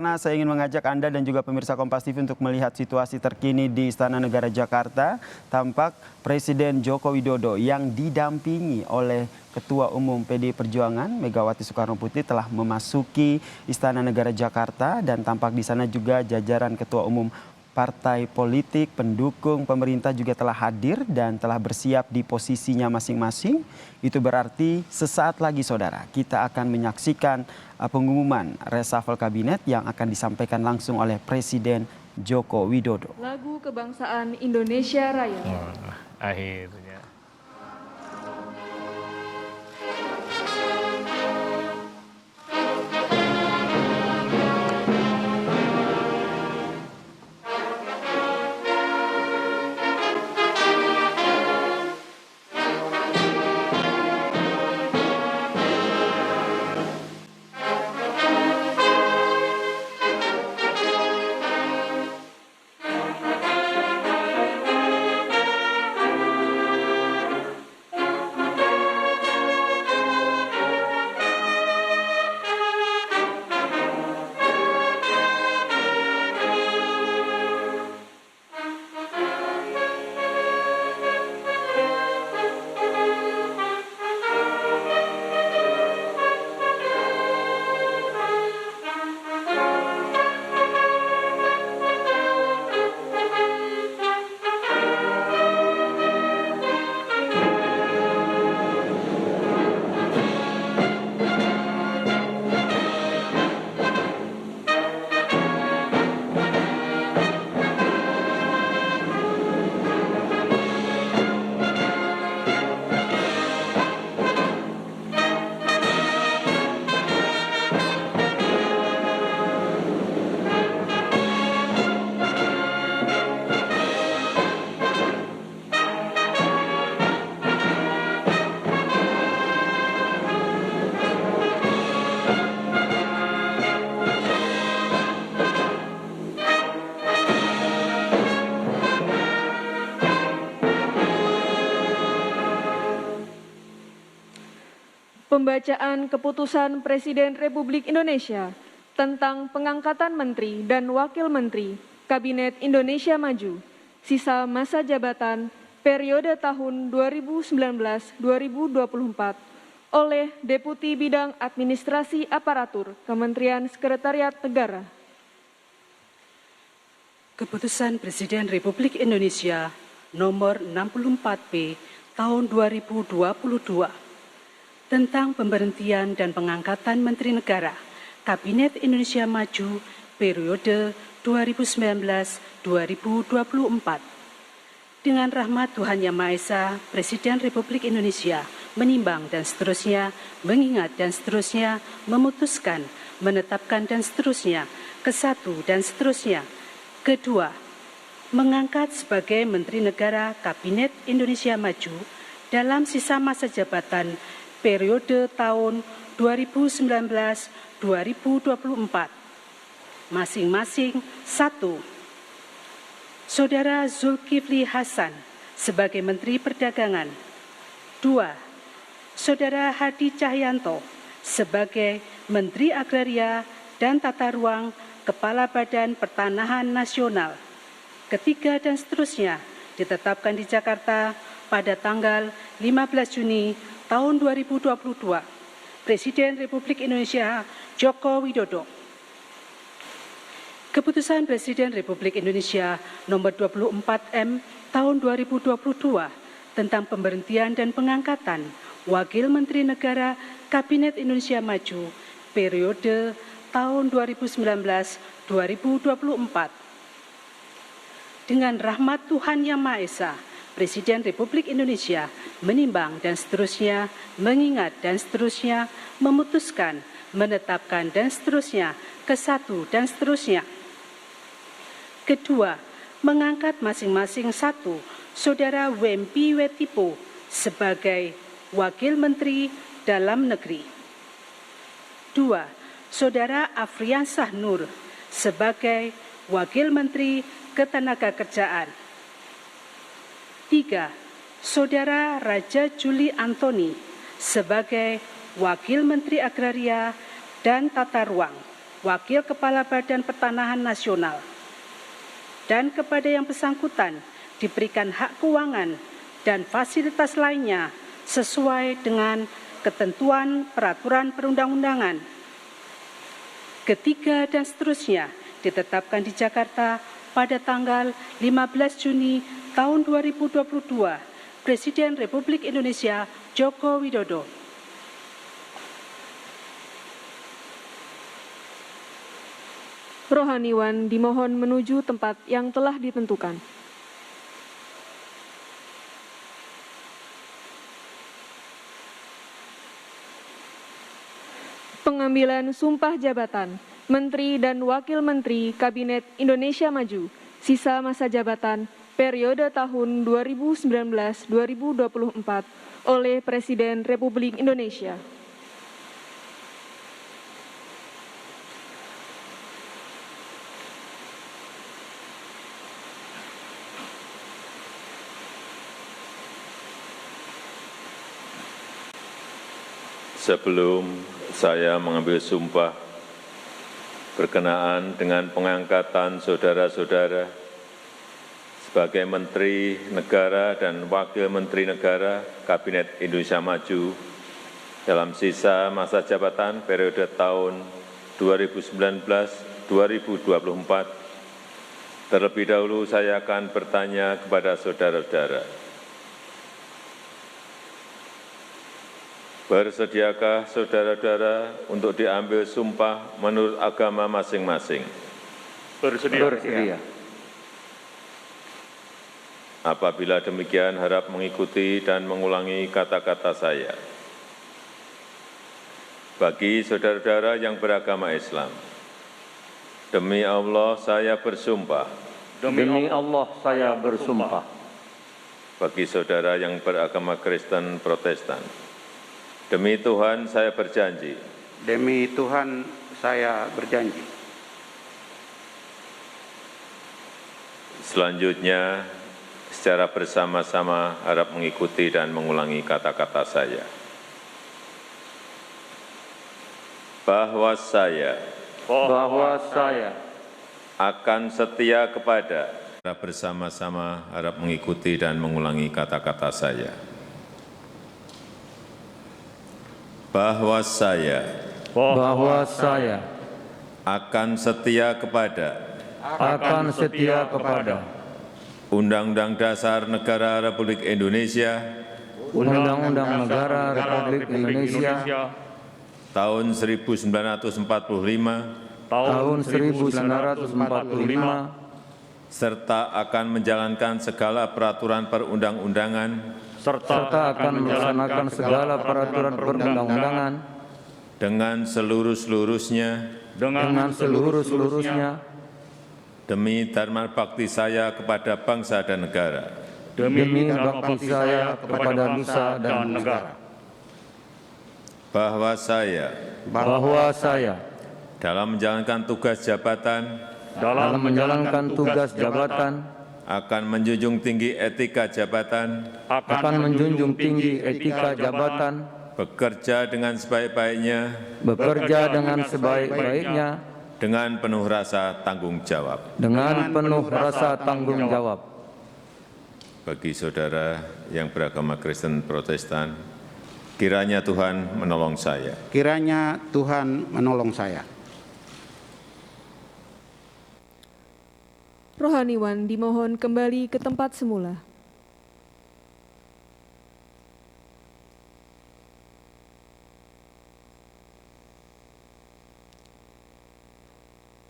Nah, saya ingin mengajak Anda dan juga pemirsa Kompas TV untuk melihat situasi terkini di Istana Negara Jakarta. Tampak Presiden Joko Widodo yang didampingi oleh Ketua Umum PDI Perjuangan Megawati Soekarno Putri telah memasuki Istana Negara Jakarta dan tampak di sana juga jajaran Ketua Umum partai politik pendukung pemerintah juga telah hadir dan telah bersiap di posisinya masing-masing. Itu berarti sesaat lagi saudara kita akan menyaksikan pengumuman reshuffle kabinet yang akan disampaikan langsung oleh Presiden Joko Widodo. Lagu Kebangsaan Indonesia Raya. Akhirnya. Pembacaan Keputusan Presiden Republik Indonesia tentang pengangkatan Menteri dan Wakil Menteri Kabinet Indonesia Maju, sisa masa jabatan periode tahun 2019-2024 oleh Deputi Bidang Administrasi Aparatur Kementerian Sekretariat Negara. Keputusan Presiden Republik Indonesia Nomor 64P Tahun 2022 tentang pemberhentian dan pengangkatan Menteri Negara Kabinet Indonesia Maju periode 2019-2024. Dengan rahmat Tuhan Yang Maha Esa, Presiden Republik Indonesia menimbang dan seterusnya, mengingat dan seterusnya, memutuskan, menetapkan dan seterusnya, kesatu dan seterusnya. Kedua, mengangkat sebagai Menteri Negara Kabinet Indonesia Maju dalam sisa masa jabatan periode tahun 2019-2024, masing-masing 1. Saudara Zulkifli Hasan sebagai Menteri Perdagangan. 2. Saudara Hadi Cahyanto sebagai Menteri Agraria dan Tata Ruang Kepala Badan Pertanahan Nasional. Ketiga dan seterusnya ditetapkan di Jakarta pada tanggal 15 Juni tahun 2022, Presiden Republik Indonesia Joko Widodo. Keputusan Presiden Republik Indonesia Nomor 24M Tahun 2022 tentang pemberhentian dan pengangkatan Wakil Menteri Negara Kabinet Indonesia Maju periode tahun 2019-2024. Dengan rahmat Tuhan Yang Maha Esa, Presiden Republik Indonesia menimbang dan seterusnya, mengingat dan seterusnya, memutuskan, menetapkan dan seterusnya, kesatu dan seterusnya. Kedua, mengangkat masing-masing 1 Saudara Wempi Wetipo sebagai Wakil Menteri Dalam Negeri. 2. Saudara Afriansah Nur sebagai Wakil Menteri Ketenagakerjaan. 3. Saudara Raja Juli Antoni sebagai Wakil Menteri Agraria dan Tata Ruang. Wakil Kepala Badan Pertanahan Nasional, dan kepada yang bersangkutan diberikan hak keuangan dan fasilitas lainnya sesuai dengan ketentuan peraturan perundang-undangan. Ketiga dan seterusnya ditetapkan di Jakarta pada tanggal 15 Juni tahun 2022, Presiden Republik Indonesia Joko Widodo. Rohaniwan dimohon menuju tempat yang telah ditentukan. Pengambilan sumpah jabatan Menteri dan Wakil Menteri Kabinet Indonesia Maju, sisa masa jabatan periode tahun 2019-2024 oleh Presiden Republik Indonesia. Sebelum saya mengambil sumpah berkenaan dengan pengangkatan saudara-saudara sebagai Menteri Negara dan Wakil Menteri Negara Kabinet Indonesia Maju dalam sisa masa jabatan periode tahun 2019-2024, terlebih dahulu saya akan bertanya kepada saudara-saudara. Bersediakah saudara-saudara untuk diambil sumpah menurut agama masing-masing? Bersedia. Apabila demikian, harap mengikuti dan mengulangi kata-kata saya. Bagi saudara-saudara yang beragama Islam, demi Allah saya bersumpah. Demi Allah saya bersumpah. Bagi saudara yang beragama Kristen Protestan, demi Tuhan saya berjanji. Demi Tuhan saya berjanji. Selanjutnya, secara bersama-sama harap mengikuti dan mengulangi kata-kata saya. Bahwa saya akan setia kepada. Bersama-sama harap mengikuti dan mengulangi kata-kata saya. Bahwa saya akan setia kepada Undang-Undang Dasar Negara Republik Indonesia Undang-Undang Negara Republik Indonesia tahun 1945 serta akan menjalankan segala peraturan perundang-undangan serta akan melaksanakan segala peraturan perundang-undangan dengan seluruh-seluruhnya demi dharma bakti saya kepada bangsa dan negara. demi bakti saya kepada nusa dan negara. Bahwa saya dalam menjalankan tugas jabatan akan menjunjung tinggi etika jabatan, bekerja dengan sebaik-baiknya, dengan penuh rasa tanggung jawab. Bagi saudara yang beragama Kristen Protestan, kiranya Tuhan menolong saya. Rohaniwan dimohon kembali ke tempat semula.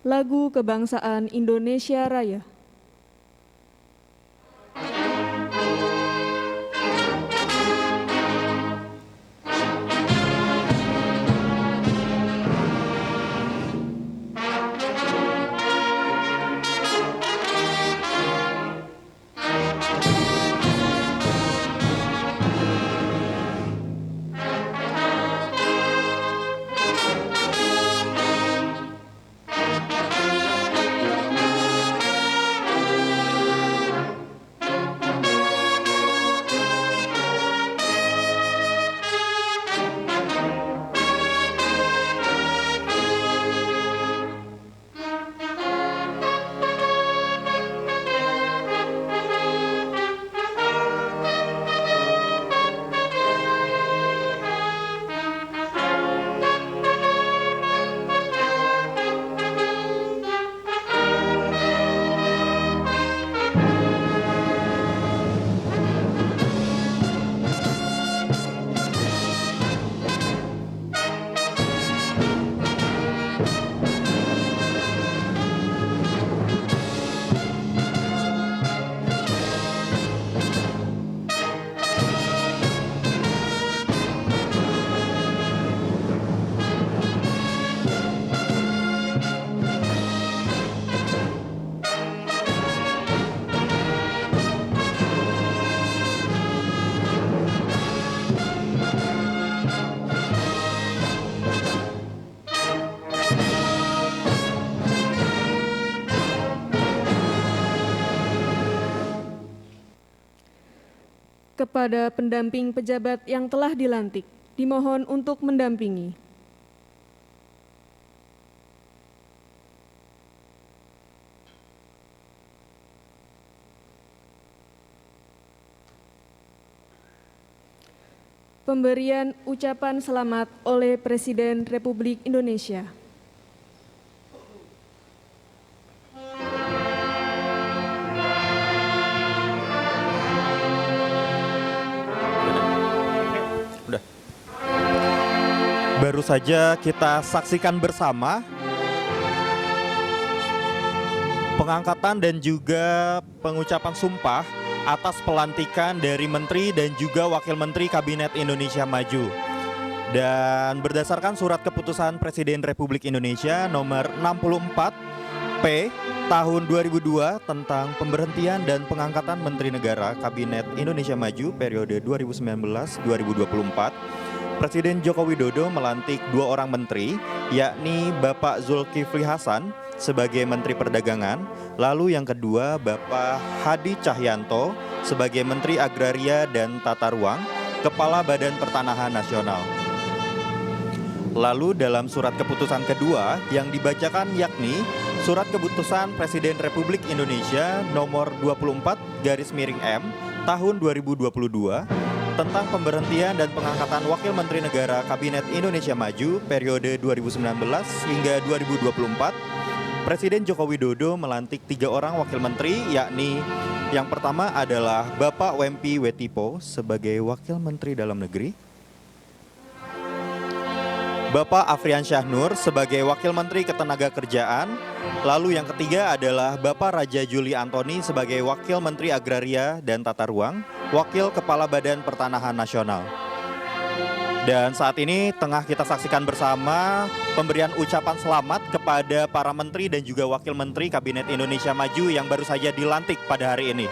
Lagu Kebangsaan Indonesia Raya. kepada pendamping pejabat yang telah dilantik. Dimohon untuk mendampingi. Pemberian ucapan selamat oleh Presiden Republik Indonesia. Baru saja kita saksikan bersama pengangkatan dan juga pengucapan sumpah atas pelantikan dari Menteri dan juga Wakil Menteri Kabinet Indonesia Maju. Dan berdasarkan surat keputusan Presiden Republik Indonesia nomor 64 tahun 2002 tentang pemberhentian dan pengangkatan Menteri Negara Kabinet Indonesia Maju periode 2019-2024, Presiden Joko Widodo melantik 2 orang menteri, yakni Bapak Zulkifli Hasan sebagai Menteri Perdagangan, lalu yang kedua Bapak Hadi Cahyanto sebagai Menteri Agraria dan Tata Ruang, Kepala Badan Pertanahan Nasional. Lalu dalam surat keputusan kedua yang dibacakan yakni Surat Keputusan Presiden Republik Indonesia nomor 24/M tahun 2022 tentang pemberhentian dan pengangkatan Wakil Menteri Negara Kabinet Indonesia Maju periode 2019 hingga 2024, Presiden Joko Widodo melantik 3 orang Wakil Menteri, yakni yang pertama adalah Bapak Wempi Wetipo sebagai Wakil Menteri Dalam Negeri, Bapak Afrian Syahnur sebagai Wakil Menteri Ketenagakerjaan, lalu yang ketiga adalah Bapak Raja Juli Antoni sebagai Wakil Menteri Agraria dan Tata Ruang, Wakil Kepala Badan Pertanahan Nasional. Dan saat ini tengah kita saksikan bersama pemberian ucapan selamat kepada para menteri dan juga Wakil Menteri Kabinet Indonesia Maju yang baru saja dilantik pada hari ini.